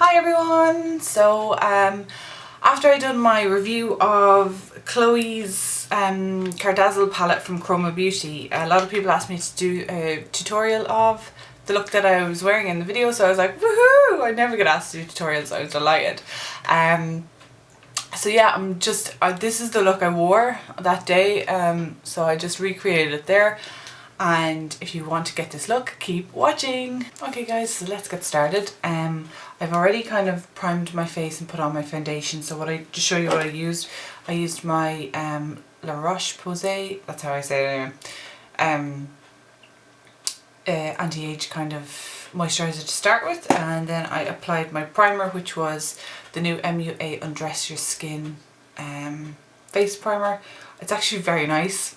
Hi everyone! So after I done my review of Khloe's Kardazzle palette from Chroma Beauty, a lot of people asked me to do a tutorial of the look that I was wearing in the video, so I was like, woohoo! I never get asked to do tutorials, so I was delighted. So yeah, this is the look I wore that day, so I just recreated it there. And if you want to get this look, keep watching. Okay guys, so let's get started. I've already kind of primed my face and put on my foundation. So to show you what I used my La Roche-Posay, that's how I say it anyway, anti-age kind of moisturiser to start with, and then I applied my primer, which was the new MUA Undress Your Skin face primer. It's actually very nice.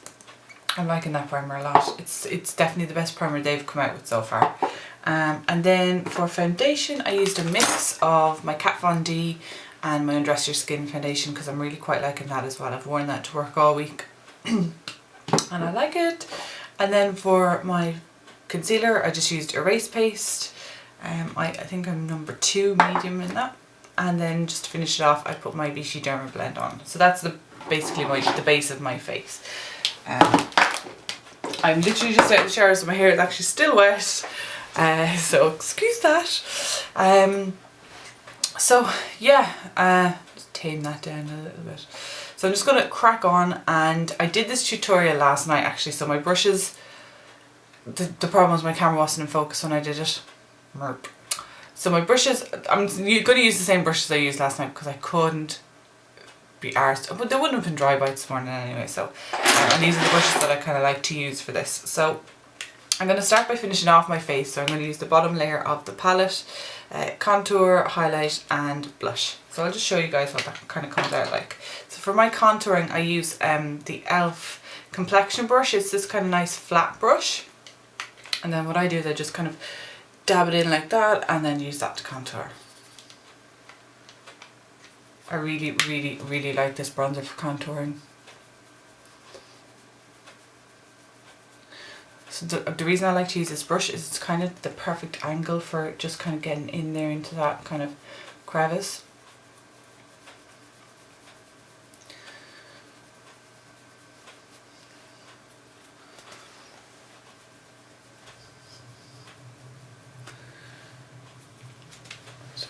I'm liking that primer a lot. It's definitely the best primer they've come out with so far. And then for foundation, I used a mix of my Kat Von D and my Undress Your Skin foundation because I'm really quite liking that as well. I've worn that to work all week and I like it. And then for my concealer, I just used Erase Paste. I think I'm number 2 medium in that. And then just to finish it off, I put my Vichy Derma Blend on. So that's basically the base of my face. I'm literally just out of the shower, so my hair is actually still wet, so excuse that. So yeah, just tame that down a little bit. So I'm just going to crack on, and I did this tutorial last night actually, so my brushes, the problem was my camera wasn't in focus when I did it. Merp. So my brushes, I'm going to use the same brushes I used last night because I couldn't be arsed, but they wouldn't have been dry by this morning anyway, so and these are the brushes that I kind of like to use for this. So I'm going to start by finishing off my face, so I'm going to use the bottom layer of the palette, contour, highlight and blush. So I'll just show you guys what that kind of comes out like. So for my contouring, I use the e.l.f. complexion brush. It's this kind of nice flat brush, and then what I do is I just kind of dab it in like that and then use that to contour. I really like this bronzer for contouring. So the reason I like to use this brush is it's kind of the perfect angle for just kind of getting in there into that kind of crevice. So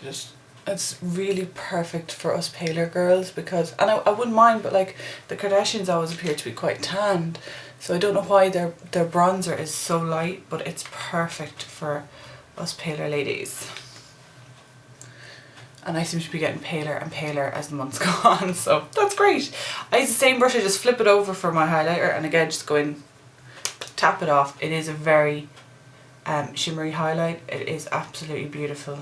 it's really perfect for us paler girls because, and I wouldn't mind, but like the Kardashians always appear to be quite tanned, so I don't know why their bronzer is so light, but it's perfect for us paler ladies. And I seem to be getting paler and paler as the months go on, so that's great. I use the same brush, I just flip it over for my highlighter, and again just go in, tap it off. It is a very shimmery highlight. It is absolutely beautiful.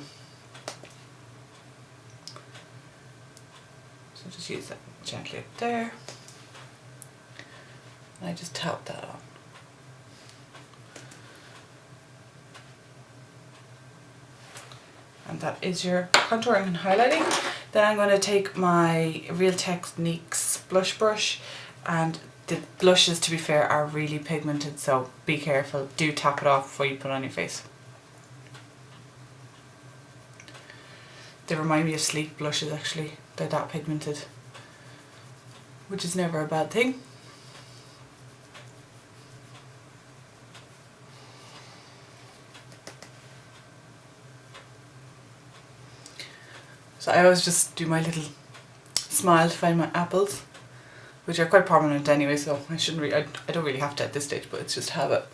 So just use that gently up there, and I just tap that on. And that is your contouring and highlighting. Then I'm going to take my Real Techniques blush brush, and the blushes, to be fair, are really pigmented, so be careful. Do tap it off before you put it on your face. They remind me of Sleek blushes actually. They're that pigmented, which is never a bad thing. So I always just do my little smile to find my apples, which are quite prominent anyway, so I don't really have to at this stage, but it's just habit.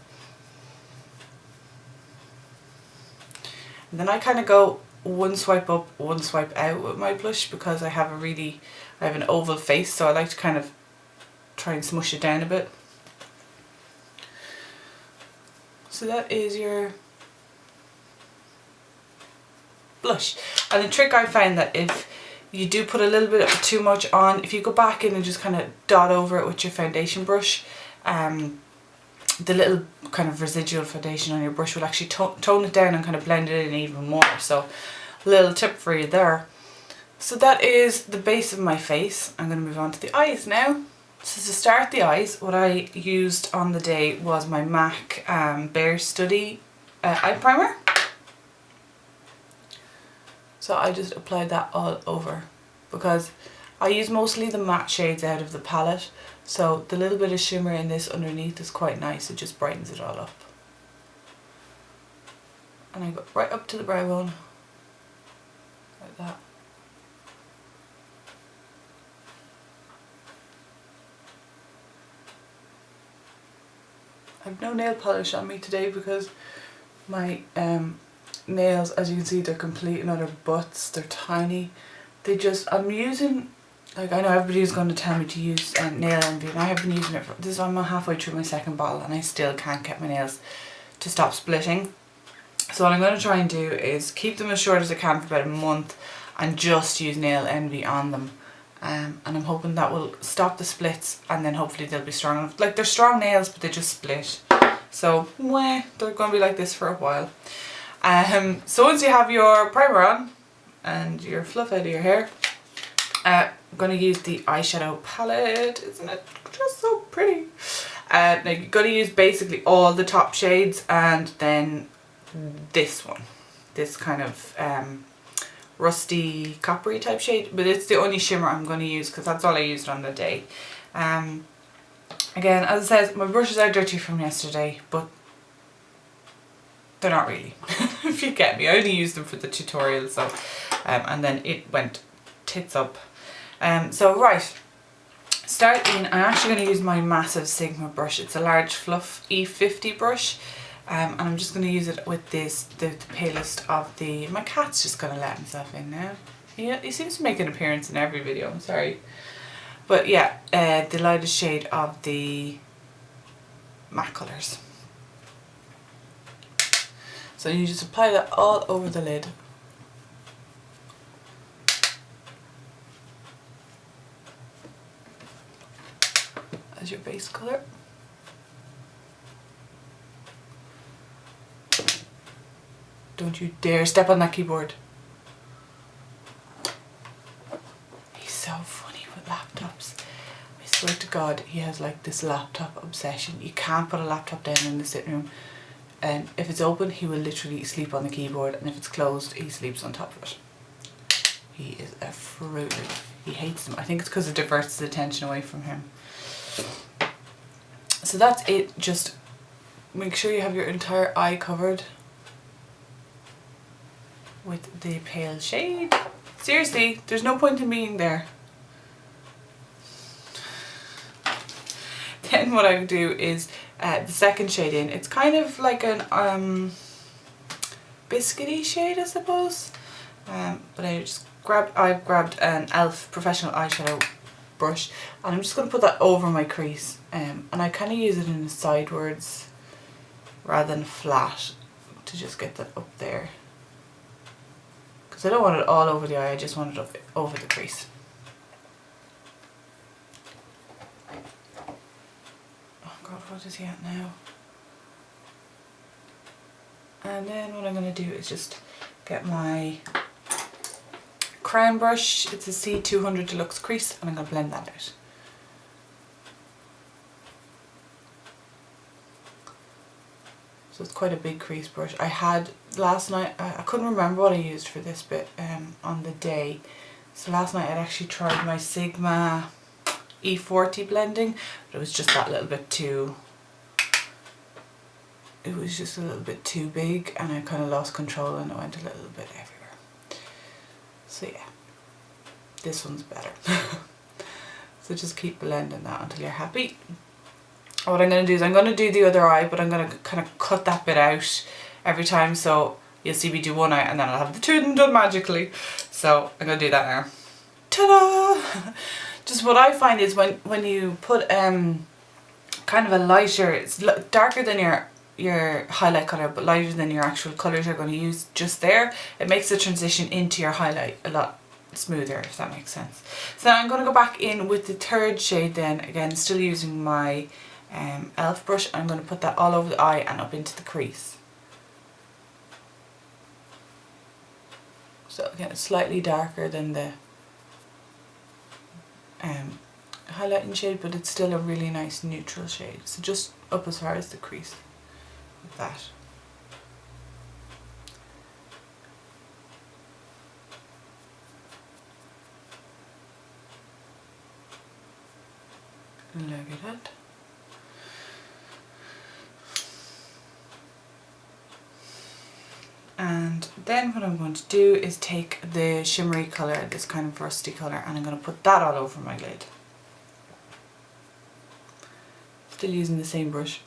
And then I kind of go one swipe up, one swipe out with my blush because I have an oval face, so I like to kind of try and smush it down a bit. So that is your blush. And the trick I find that if you do put a little bit of too much on, if you go back in and just kind of dot over it with your foundation brush, the little kind of residual foundation on your brush will actually tone it down and kind of blend it in even more. So a little tip for you there. So that is the base of my face. I'm going to move on to the eyes now. So to start the eyes, what I used on the day was my MAC Bare Study eye primer. So I just applied that all over because I use mostly the matte shades out of the palette, so the little bit of shimmer in this underneath is quite nice. It just brightens it all up. And I go right up to the brow bone, like that. I've no nail polish on me today because my nails, as you can see, they're complete and utter butts. They're tiny. I'm using, like, I know everybody's going to tell me to use Nail Envy, and I have been using it for, I'm halfway through my second bottle and I still can't get my nails to stop splitting. So what I'm going to try and do is keep them as short as I can for about a month and just use Nail Envy on them. And I'm hoping that will stop the splits, and then hopefully they'll be strong enough. Like, they're strong nails, but they just split. So, they're going to be like this for a while. So once you have your primer on and your fluff out of your hair, I'm going to use the eyeshadow palette. Isn't it just so pretty? Now you're going to use basically all the top shades, and then this one. This kind of rusty coppery type shade, but it's the only shimmer I'm going to use because that's all I used on the day. Again, as I said, my brushes are dirty from yesterday, but they're not really. If you get me, I only used them for the tutorial, so and then it went tits up. So right, starting, I'm actually going to use my massive Sigma brush. It's a large fluff E50 brush. And I'm just going to use it with this, the palest of the, my cat's just going to let himself in now. Yeah, he seems to make an appearance in every video, I'm sorry. But yeah, the lightest shade of the matte colours. So you just apply that all over the lid. As your base colour. Don't you dare step on that keyboard. He's so funny with laptops. I swear to God, he has like this laptop obsession. You can't put a laptop down in the sitting room, and if it's open he will literally sleep on the keyboard, and if it's closed he sleeps on top of it. He is a fruit. He hates them. I think it's because it diverts the attention away from him. So that's it. Just make sure you have your entire eye covered with the pale shade. Seriously, there's no point in being there. Then what I do is the second shade in. It's kind of like an biscuity shade, I suppose. But I've grabbed an e.l.f. professional eyeshadow brush, and I'm just going to put that over my crease. And I kind of use it in sidewards rather than flat to just get that up there. Because I don't want it all over the eye, I just want it up over the crease. Oh God, what is he at now? And then what I'm going to do is just get my crown brush. It's a C200 Deluxe crease, and I'm going to blend that out. So it's quite a big crease brush. I had last night, I couldn't remember what I used for this bit on the day. So last night I'd actually tried my Sigma E40 blending, but it was just that little bit too, it was just a little bit too big, and I kind of lost control and it went a little bit everywhere. So yeah, this one's better. So just keep blending that until you're happy. What I'm going to do is I'm going to do the other eye, but I'm going to kind of cut that bit out every time, so you'll see me do one eye and then I'll have the two of them done magically. So I'm going to do that now. Ta-da! Just what I find is when you put kind of a lighter, it's darker than your highlight colour but lighter than your actual colours you're going to use just there, it makes the transition into your highlight a lot smoother, if that makes sense. So now I'm going to go back in with the third shade then, again still using my e.l.f. brush. I'm going to put that all over the eye and up into the crease. So again, it's slightly darker than the highlighting shade, but it's still a really nice neutral shade. So just up as far as the crease with that. Look at that. And then what I'm going to do is take the shimmery colour, this kind of rusty colour, and I'm going to put that all over my lid. Still using the same brush.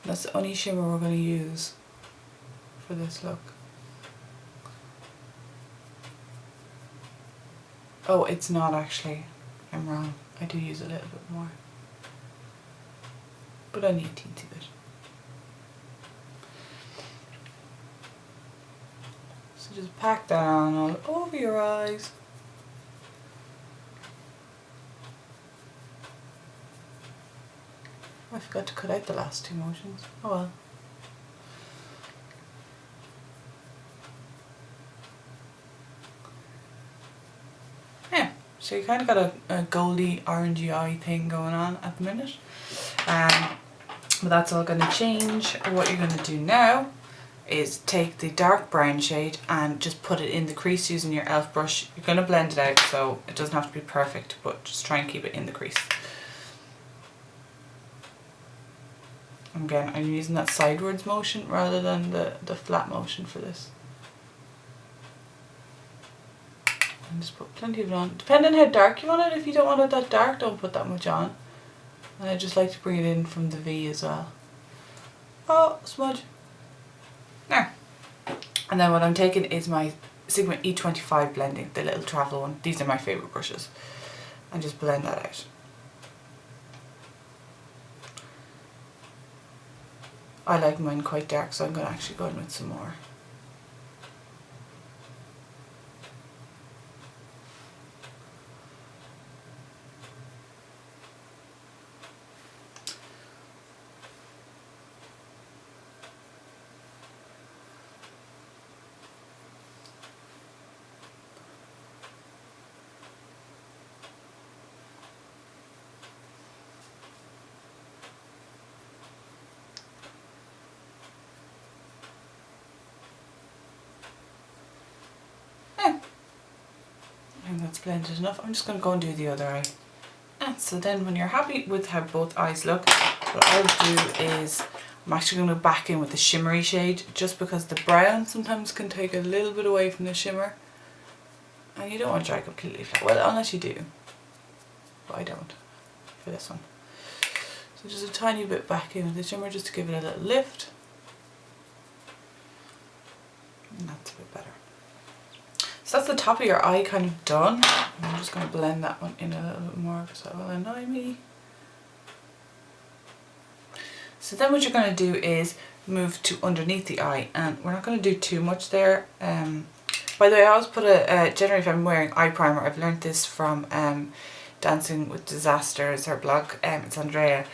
That's the only shimmer we're going to use for this look. Oh, it's not actually. I'm wrong. I do use a little bit more. But only a teensy bit. So just pack that on all over your eyes. I forgot to cut out the last two motions. Oh well. Yeah, so you kind of got a goldy orangey eye thing going on at the minute. But that's all going to change. What you're going to do now is take the dark brown shade and just put it in the crease using your e.l.f. brush. You're going to blend it out so it doesn't have to be perfect, but just try and keep it in the crease. Again, I'm using that sidewards motion rather than the flat motion for this. And just put plenty of it on. Depending on how dark you want it, if you don't want it that dark, don't put that much on. And I just like to bring it in from the V as well. Oh, smudge. Now. And then what I'm taking is my Sigma E25 blending, the little travel one. These are my favourite brushes. And just blend that out. I like mine quite dark, so I'm going to actually go in with some more. That's blended enough. I'm just going to go and do the other eye. And so then when you're happy with how both eyes look, what I'll do is I'm actually going to go back in with the shimmery shade, just because the brown sometimes can take a little bit away from the shimmer. And you don't want to dry completely flat. Well, unless you do. But I don't for this one. So just a tiny bit back in with the shimmer just to give it a little lift. And that's a bit better. So that's the top of your eye kind of done. I'm just going to blend that one in a little bit more because that will annoy me. So then what you're going to do is move to underneath the eye, and we're not going to do too much there. By the way, I always put generally if I'm wearing eye primer, I've learned this from Dancing with Disasters, her blog, it's Andrea.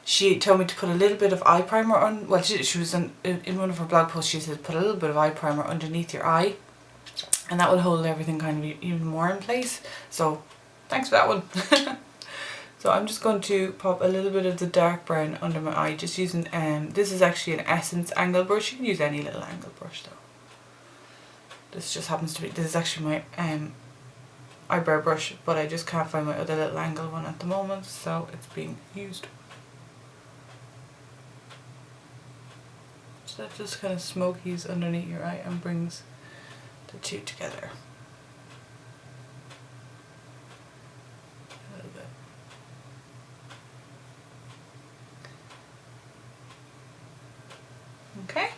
She told me to put a little bit of eye primer on, well she was in one of her blog posts, she said put a little bit of eye primer underneath your eye. And that will hold everything kind of even more in place. So thanks for that one. So I'm just going to pop a little bit of the dark brown under my eye, just using, this is actually an Essence angle brush. You can use any little angle brush though. This just happens to be, this is actually my eyebrow brush, but I just can't find my other little angle one at the moment, so it's being used. So that just kind of smokies underneath your eye and brings the two together. A little bit. Okay,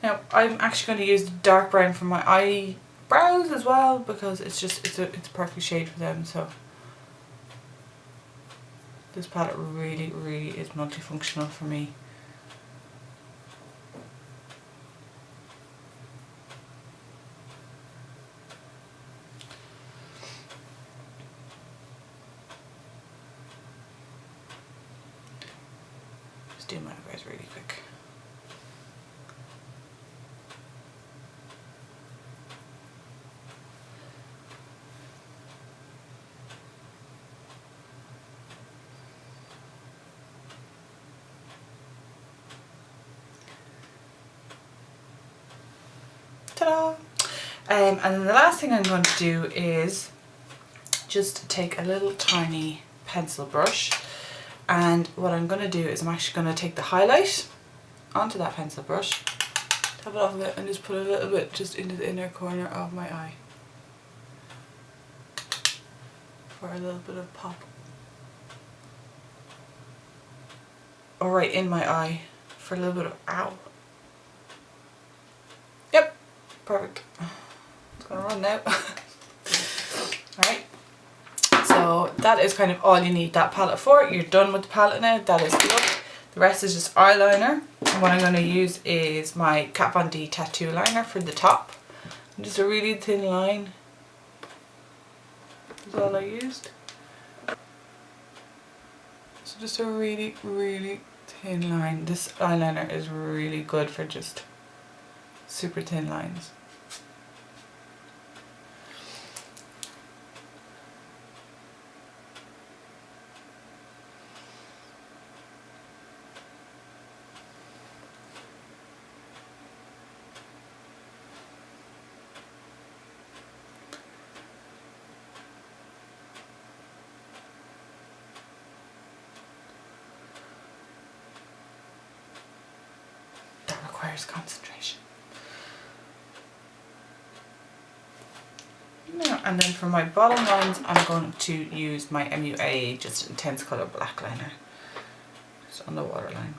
now I'm actually going to use the dark brown for my eyebrows as well, because it's a perfect shade for them. So this palette really is multifunctional for me. Do my eyebrows really quick. Ta-da! And then the last thing I'm going to do is just take a little tiny pencil brush, and what I'm going to do is I'm actually going to take the highlight onto that pencil brush, tap it off of it, and just put a little bit just into the inner corner of my eye for a little bit of pop. Or right in my eye for a little bit of ow. Yep, perfect. It's gonna run now. Alright, so that is kind of all you need that palette for. You're done with the palette now. That is the look. The rest is just eyeliner. And what I'm going to use is my Kat Von D tattoo liner for the top. And just a really thin line. That's all I used. So just a really, really thin line. This eyeliner is really good for just super thin lines. Requires concentration. Now, and then for my bottom lines, I'm going to use my MUA just intense colour black liner, just on the waterline.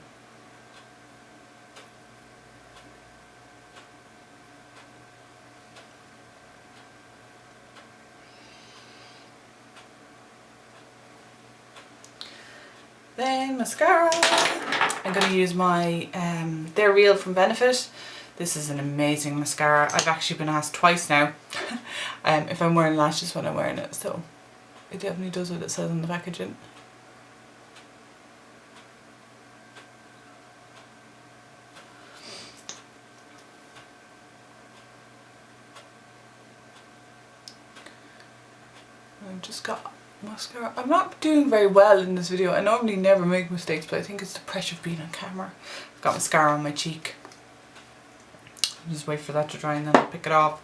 Then mascara. I'm going to use my They're Real from Benefit. This is an amazing mascara. I've actually been asked twice now if I'm wearing lashes when I'm wearing it, so it definitely does what it says on the packaging. I've just got mascara. I'm not doing very well in this video. I normally never make mistakes, but I think it's the pressure of being on camera. I've got mascara on my cheek. Just wait for that to dry and then I'll pick it off.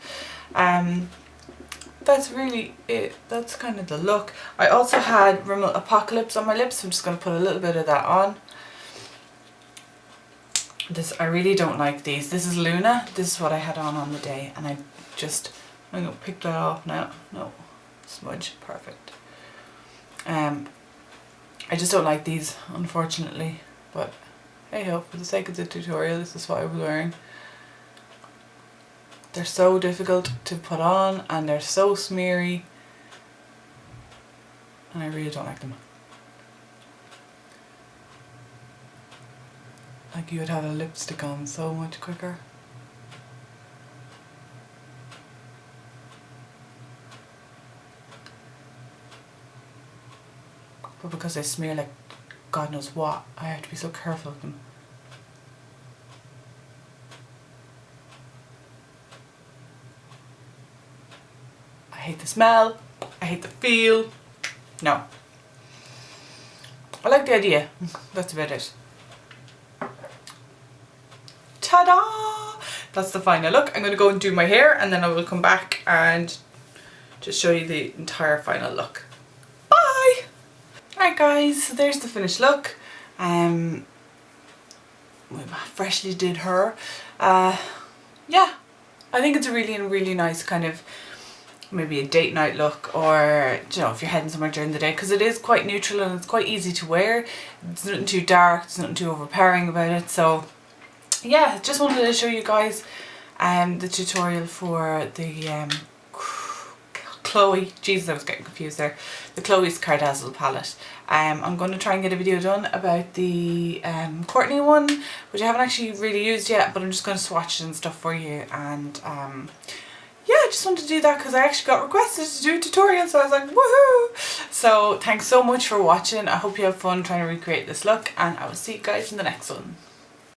That's really it. That's kind of the look. I also had Rimmel Apocalypse on my lips, so I'm just going to put a little bit of that on. This, I really don't like these. This is Luna. This is what I had on the day, and I'm going to pick that off now. No, smudge, perfect. I just don't like these, unfortunately, but hey ho, for the sake of the tutorial, this is what I was wearing. They're so difficult to put on and they're so smeary, and I really don't like them. Like, you would have a lipstick on so much quicker. But because they smear like God knows what, I have to be so careful of them. I hate the smell, I hate the feel. No. I like the idea. That's about it. Ta-da! That's the final look. I'm going to go and do my hair, and then I will come back and just show you the entire final look. Bye! Alright guys, so there's the finished look. We freshly did her. Yeah, I think it's a really nice kind of maybe a date night look, or you know, if you're heading somewhere during the day, because it is quite neutral and it's quite easy to wear. It's nothing too dark, there's nothing too overpowering about it. So yeah, just wanted to show you guys the tutorial for the Khloe, Jesus, I was getting confused there, the Khloe's Kardazzle palette. I'm going to try and get a video done about the Kourtney one, which I haven't actually really used yet, but I'm just going to swatch it and stuff for you. And yeah, I just wanted to do that because I actually got requested to do a tutorial, so I was like, woohoo! So thanks so much for watching. I hope you have fun trying to recreate this look, and I will see you guys in the next one.